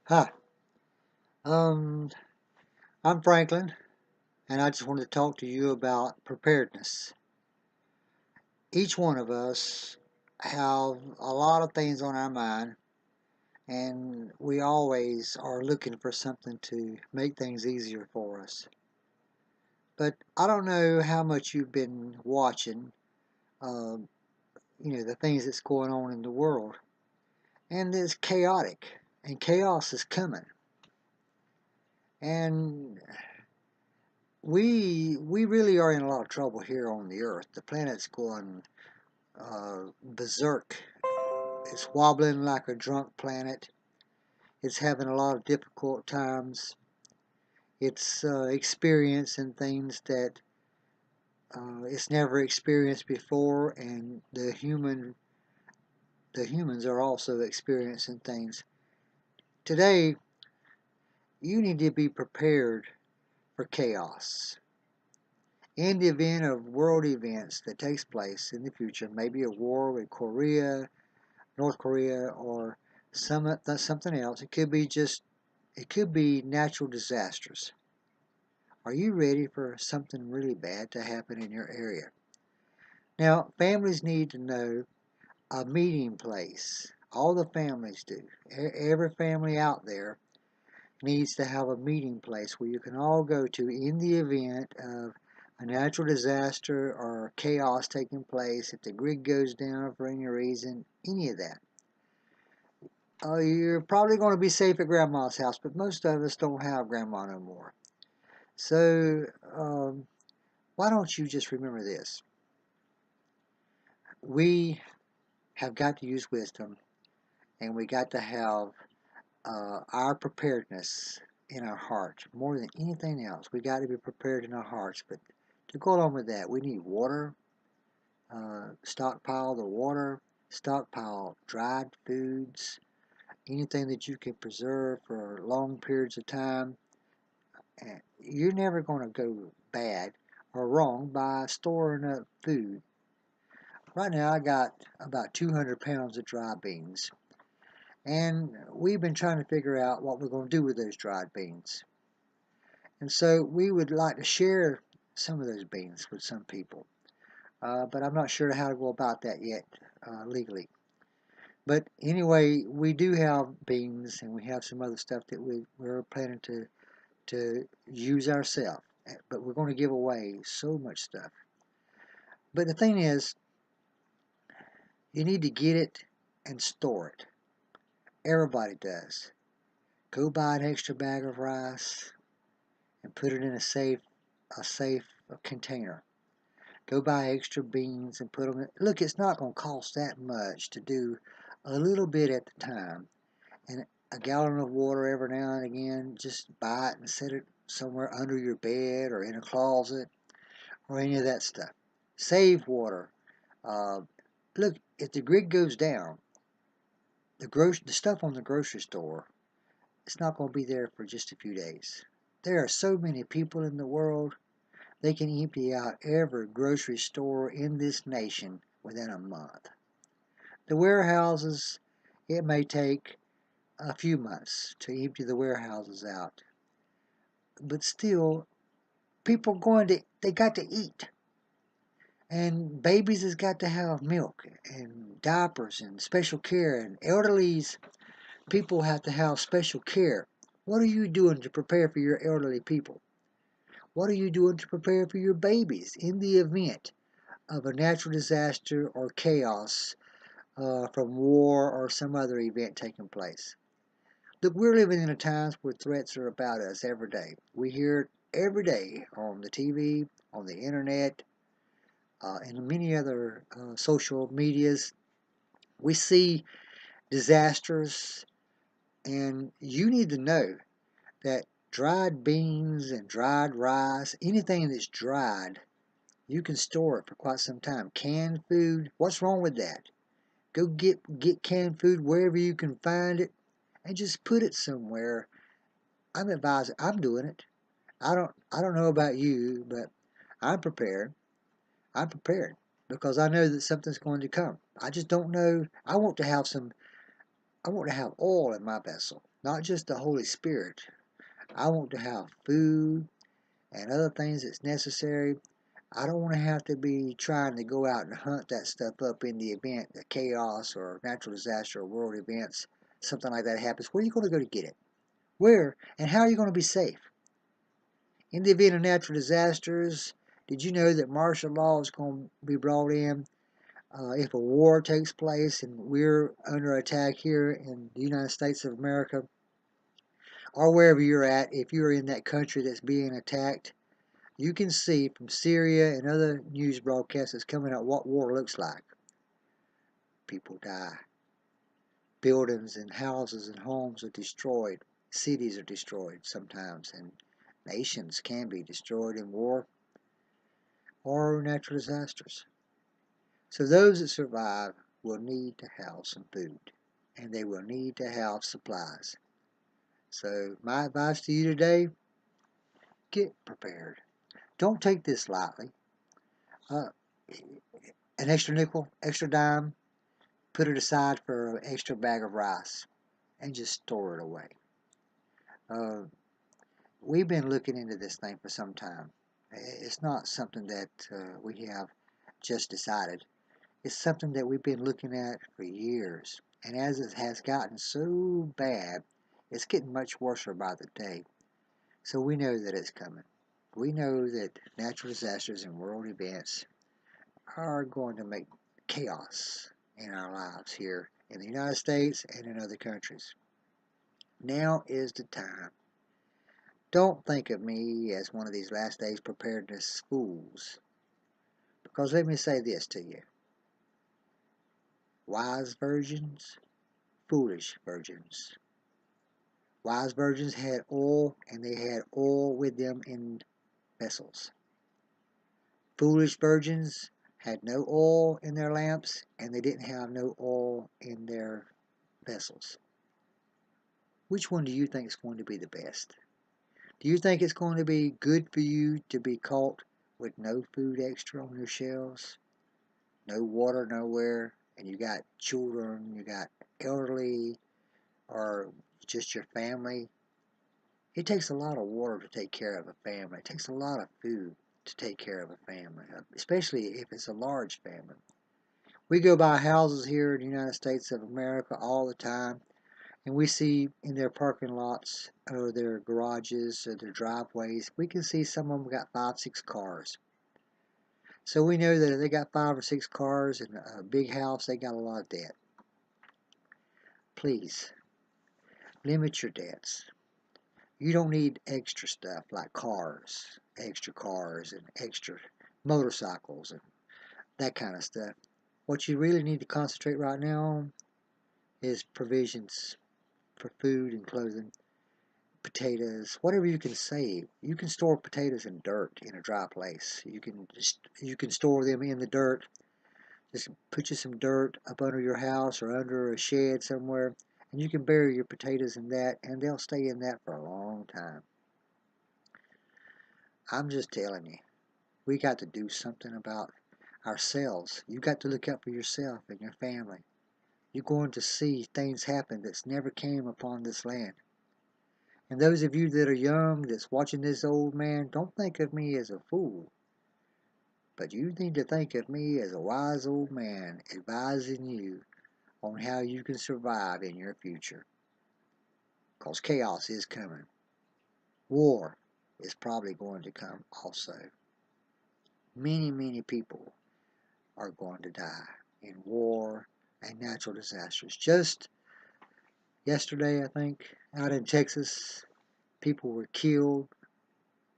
Hi, um, I'm Franklin, and I just wanted to talk to you about preparedness. Each one of us have a lot of things on our mind, and we always are looking for something to make things easier for us. But I don't know how much you've been watching, uh, the things that's going on in the world, and it's chaotic, and chaos is coming, and we really are in a lot of trouble here on the earth. The planet's going berserk. It's wobbling like a drunk planet. It's having a lot of difficult times. It's experiencing things that it's never experienced before, and the humans are also experiencing things. Today, you need to be prepared for chaos. In the event of world events that takes place in the future, maybe a war with Korea, North Korea, or something else. It could be natural disasters. Are you ready for something really bad to happen in your area? Now, families need to know a meeting place. All the families do. Every family out there needs to have a meeting place where you can all go to in the event of a natural disaster or chaos taking place, if the grid goes down for any reason, any of that. You're probably going to be safe at grandma's house, but most of us don't have grandma no more. So, why don't you just remember this? We have got to use wisdom, and we got to have our preparedness in our heart more than anything else. We got to be prepared in our hearts. But to go along with that, we need water, stockpile the water, stockpile dried foods, anything that you can preserve for long periods of time. And you're never going to go bad or wrong by storing up food. Right now, I got about 200 pounds of dry beans, and we've been trying to figure out what we're going to do with those dried beans. And so we would like to share some of those beans with some people, but I'm not sure how to go about that yet legally. But anyway, we do have beans, and we have some other stuff that we're planning to use ourselves. But we're going to give away so much stuff. But the thing is, you need to get it and store it. Everybody does. Go buy an extra bag of rice and put it in a safe container. Go buy extra beans and put them in. Look, it's not going to cost that much to do a little bit at the time. And a gallon of water every now and again, just buy it and set it somewhere under your bed or in a closet or any of that stuff. Save water. Uh, Look, if the grid goes down, the stuff on the grocery store, it's not going to be there for just a few days. There are so many people in the world, they can empty out every grocery store in this nation within a month. The warehouses, it may take a few months to empty the warehouses out. But still, people they got to eat. And babies has got to have milk and diapers and special care, and elderly's people have to have special care. What are you doing to prepare for your elderly people? What are you doing to prepare for your babies in the event of a natural disaster or chaos from war or some other event taking place? Look, we're living in a times where threats are about us every day. We hear it every day on the TV, on the internet, and many other social medias. We see disasters, and you need to know that dried beans and dried rice, anything that's dried, you can store it for quite some time. Canned food, what's wrong with that? Go get canned food wherever you can find it and just put it somewhere. I'm doing it. I don't know about you, but I'm prepared. I'm prepared because I know that something's going to come. I just don't know. I want to have some I want to have oil in my vessel, not just the Holy Spirit. I want to have food and other things that's necessary. I don't want to have to be trying to go out and hunt that stuff up in the event, the chaos or natural disaster or world events, something like that happens. Where are you going to go to get it? Where and how are you going to be safe? In the event of natural disasters, did you know that martial law is going to be brought in if a war takes place and we're under attack here in the United States of America or wherever you're at, if you're in that country that's being attacked, you can see from Syria and other news broadcasts that's coming out what war looks like. People die. Buildings and houses and homes are destroyed. Cities are destroyed sometimes, and nations can be destroyed in war or natural disasters. So those that survive will need to have some food, and they will need to have supplies. So my advice to you today, get prepared. Don't take this lightly. Uh, an extra nickel, extra dime, put it aside for an extra bag of rice and just store it away. Uh, we've been looking into this thing for some time. It's not something that we have just decided. It's something that we've been looking at for years. And as it has gotten so bad, it's getting much worse by the day. So we know that it's coming. We know that natural disasters and world events are going to make chaos in our lives here in the United States and in other countries. Now is the time. Don't think of me as one of these last days preparedness fools. Because let me say this to you. Wise virgins, foolish virgins. Wise virgins had oil, and they had oil with them in vessels. Foolish virgins had no oil in their lamps, and they didn't have no oil in their vessels. Which one do you think is going to be the best? Do you think it's going to be good for you to be caught with no food extra on your shelves, no water nowhere, and you got children, you got elderly, or just your family? It takes a lot of water to take care of a family. It takes a lot of food to take care of a family, especially if it's a large family. We go by houses here in the United States of America all the time, and we see in their parking lots or their garages or their driveways, we can see some of them got 5, 6 cars. So we know that if they got 5 or 6 cars and a big house, they got a lot of debt. Please, limit your debts. You don't need extra stuff like extra cars and extra motorcycles and that kind of stuff. What you really need to concentrate right now on is provisions for food and clothing, potatoes, whatever you can save. You can store potatoes in dirt in a dry place. You can store them in the dirt. Just put you some dirt up under your house or under a shed somewhere, and you can bury your potatoes in that, and they'll stay in that for a long time. I'm just telling you, we got to do something about ourselves. You got to look out for yourself and your family. You're going to see things happen that's never came upon this land. And those of you that are young that's watching this old man, don't think of me as a fool. But you need to think of me as a wise old man advising you on how you can survive in your future. Because chaos is coming. War is probably going to come also. Many, many people are going to die in war and natural disasters. Just yesterday, I think, out in Texas, people were killed,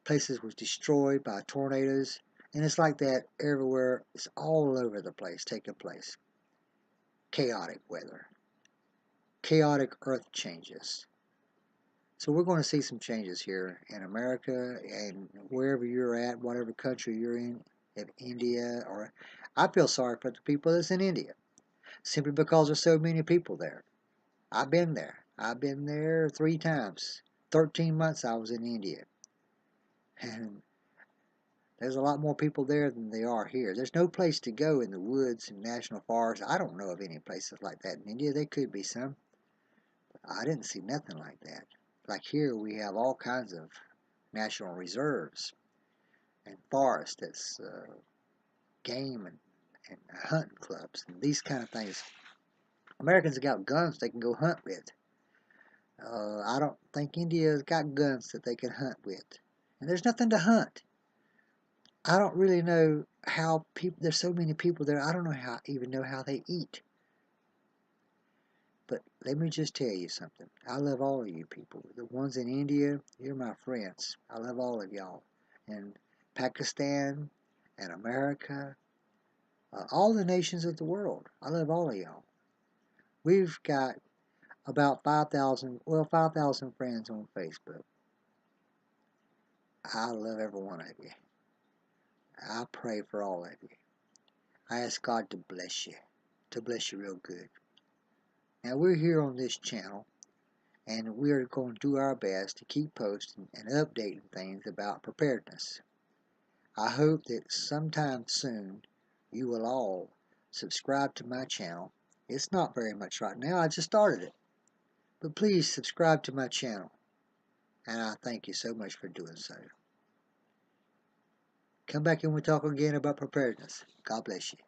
places were destroyed by tornadoes, and it's like that everywhere. It's all over the place taking place. Chaotic weather, chaotic earth changes. So we're going to see some changes here in America and wherever you're at, whatever country you're in India, or I feel sorry for the people that's in India, simply because there's so many people there. I've been there. I've been there 3 times. 13 months I was in India. And there's a lot more people there than there are here. There's no place to go in the woods and national forests. I don't know of any places like that in India. There could be some. I didn't see nothing like that. Like here, we have all kinds of national reserves and forests that's game and hunting clubs and these kind of things. Americans have got guns they can go hunt with. I don't think India's got guns that they can hunt with. And there's nothing to hunt. I don't really know how people, there's so many people there, I don't know how, even know how they eat. But let me just tell you something. I love all of you people. The ones in India, you're my friends. I love all of y'all. And Pakistan and America, all the nations of the world. I love all of y'all. We've got about 5,000 friends on Facebook. I love every one of you. I pray for all of you. I ask God to bless you real good. Now we're here on this channel, and we're going to do our best to keep posting and updating things about preparedness. I hope that sometime soon you will all subscribe to my channel. It's not very much right now, I just started it. But please subscribe to my channel, and I thank you so much for doing so. Come back and we'll talk again about preparedness. God bless you.